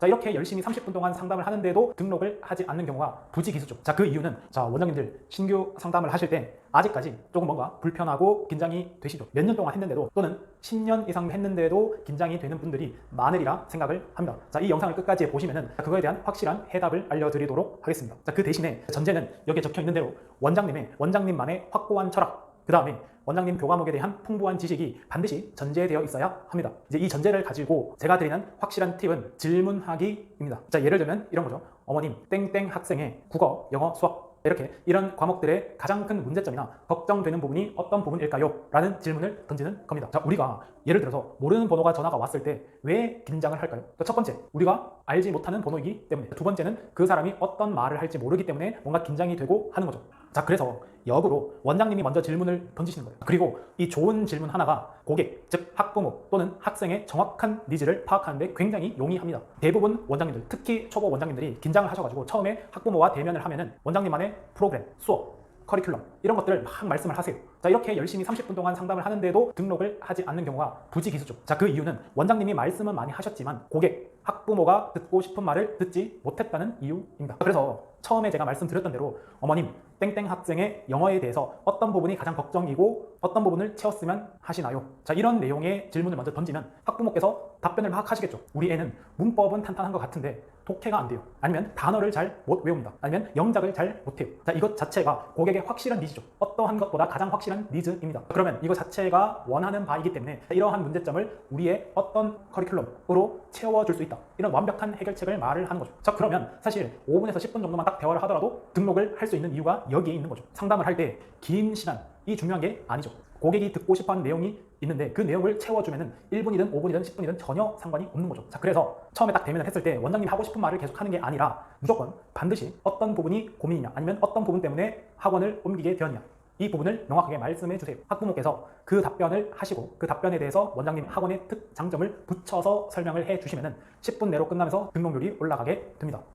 자, 이렇게 열심히 30분 동안 상담을 하는데도 등록을 하지 않는 경우가 부지기수죠. 자, 그 이유는 원장님들 신규 상담을 하실 때 아직까지 조금 뭔가 불편하고 긴장이 되시죠. 몇 년 동안 했는데도 또는 10년 이상 했는데도 긴장이 되는 분들이 많으리라 생각을 합니다. 자, 이 영상을 끝까지 보시면은 그거에 대한 확실한 해답을 알려드리도록 하겠습니다. 자, 그 대신에 전제는 여기에 적혀 있는 대로 원장님만의 확고한 철학, 그 다음에 원장님 교과목에 대한 풍부한 지식이 반드시 전제되어 있어야 합니다. 이제 이 전제를 가지고 제가 드리는 확실한 팁은 질문하기입니다. 자, 예를 들면 이런 거죠. 어머님, 땡땡 학생의 국어, 영어, 수학 이렇게 이런 과목들의 가장 큰 문제점이나 걱정되는 부분이 어떤 부분일까요? 라는 질문을 던지는 겁니다. 자, 우리가 예를 들어서 모르는 번호가 전화가 왔을 때 왜 긴장을 할까요? 첫 번째, 우리가 알지 못하는 번호이기 때문에. 두 번째는 그 사람이 어떤 말을 할지 모르기 때문에 뭔가 긴장이 되고 하는 거죠. 자, 그래서 역으로 원장님이 먼저 질문을 던지시는 거예요. 그리고 이 좋은 질문 하나가 고객, 즉 학부모 또는 학생의 정확한 니즈를 파악하는 데 굉장히 용이합니다. 대부분 원장님들, 특히 초보 원장님들이 긴장을 하셔가지고 처음에 학부모와 대면을 하면은 원장님만의 프로그램, 수업, 커리큘럼 이런 것들을 막 말씀을 하세요. 자, 이렇게 열심히 30분 동안 상담을 하는데도 등록을 하지 않는 경우가 부지기수죠. 자, 그 이유는 원장님이 말씀은 많이 하셨지만 고객, 학부모가 듣고 싶은 말을 듣지 못했다는 이유입니다. 그래서 처음에 제가 말씀드렸던 대로 어머님, 땡땡 학생의 영어에 대해서 어떤 부분이 가장 걱정이고 어떤 부분을 채웠으면 하시나요? 자, 이런 내용의 질문을 먼저 던지면 학부모께서 답변을 막 하시겠죠. 우리 애는 문법은 탄탄한 것 같은데 독해가 안 돼요. 아니면 단어를 잘 못 외웁니다. 아니면 영작을 잘 못해요. 자, 이것 자체가 고객의 확실한 니즈죠. 어떠한 것보다 가장 확실한 니즈입니다. 그러면 이거 자체가 원하는 바이기 때문에 이러한 문제점을 우리의 어떤 커리큘럼으로 채워줄 수 있다. 이런 완벽한 해결책을 말을 하는 거죠. 자, 그러면 사실 5분에서 10분 정도만 딱 대화를 하더라도 등록을 할 수 있는 이유가 여기에 있는 거죠. 상담을 할 때 긴 시간이 중요한 게 아니죠. 고객이 듣고 싶어하는 내용이 있는데 그 내용을 채워주면은 1분이든 5분이든 10분이든 전혀 상관이 없는 거죠. 자, 그래서 처음에 딱 대면을 했을 때 원장님이 하고 싶은 말을 계속 하는 게 아니라 무조건 반드시 어떤 부분이 고민이냐 아니면 어떤 부분 때문에 학원을 옮기게 되었냐 이 부분을 명확하게 말씀해 주세요. 학부모께서 그 답변을 하시고 그 답변에 대해서 원장님 학원의 특장점을 붙여서 설명을 해 주시면은 10분 내로 끝나면서 등록률이 올라가게 됩니다.